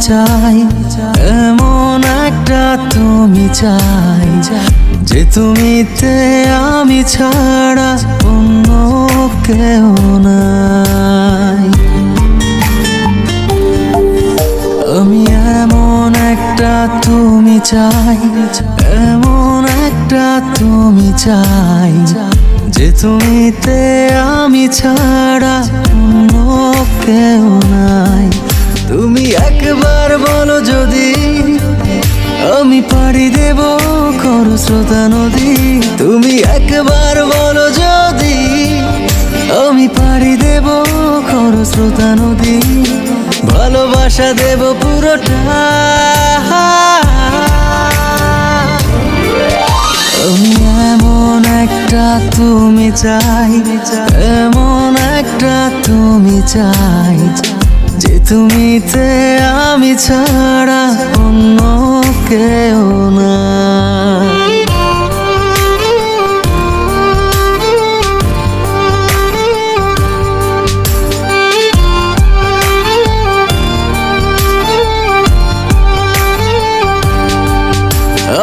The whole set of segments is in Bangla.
চাই, এমন একটা তুমি চাই যে তুমিতে আমি ছাড়া অন্য কেউ নাই। আমি এমন একটা তুমি চাই, এমন একটা তুমি চাই যে তুমিতে আমি ছাড়া অন্য কেউ নাই। তুমি একবার বলো যদি আমি পাড়ি দেব খরস্রোতা নদী। তুমি একবার বলো যদি আমি পাড়ি দেব খরস্রোতা নদী। ভালোবাসা দেব পুরোটা। আমি এমন একটা তুমি চাই, এমন একটা তুমি চাই যে তুমিতে আমি ছাড়া অন্য কেউ না।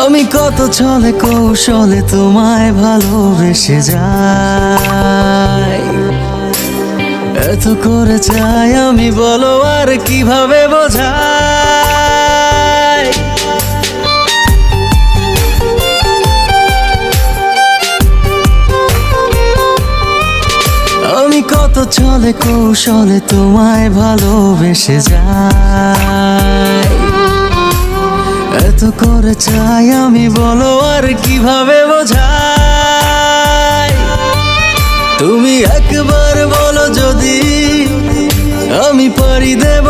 আমি কত ছলে কৌশলে তোমায় ভালোবেসে যাই, এত করে চাই আমি বলো আর কিভাবে বোঝাই। আমি কত ছলে কৌশলে তোমায় ভালোবেসে যাই, এত করে চাই আমি বলো আর কিভাবে বোঝাই। তুমি একবার বলো যদি আমি পাড়ি দেব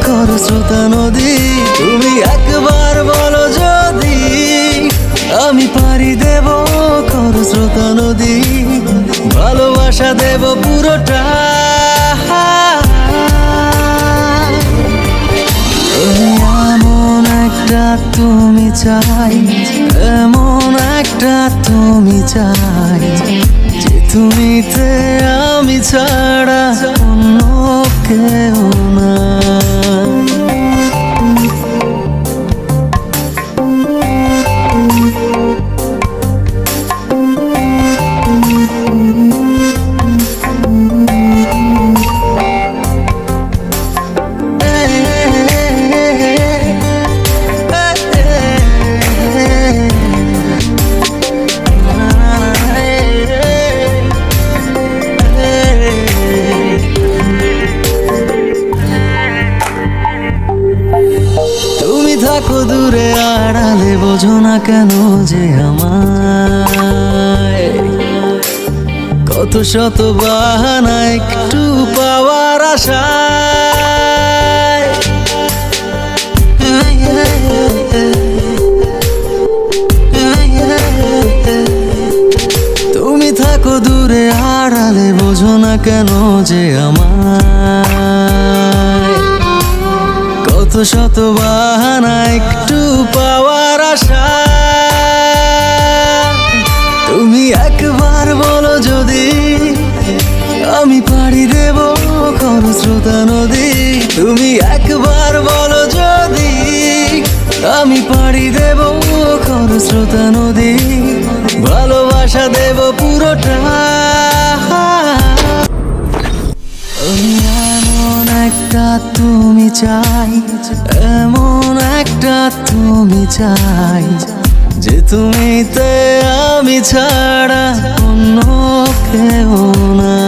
খরস্রোতা নদী। তুমি একবার বলো যদি আমি পাড়ি দেব খরস্রোতা নদী। ভালোবাসা দেব পুরোটা। এমন একটা তুমি চাই, এমন একটা তুমি চাই যে তুমিতে আমি ছাড়া অন্য কেউ না। থাকো দূরে আড়ালে বোঝো না কেন যে আমায় কত শত বাহানা একটু পাওয়ার আশায়। তুমি থাকো দূরে আড়ালে বোঝো না কেন যে আমায় কত শত বাহানা একটু পাওয়ার আশা। তুমি একবার বলো যদি আমি পাড়ি দেব খরস্রোতা নদী। তুমি একবার বলো যদি আমি পাড়ি দেব খরস্রোতা নদী। ভালোবাসা দেব পুরোটা। এমন একটা তুমি চাই, এমন একটা তুমি চাই যে তুমিতে আমি ছাড়া অন্য কেউ না।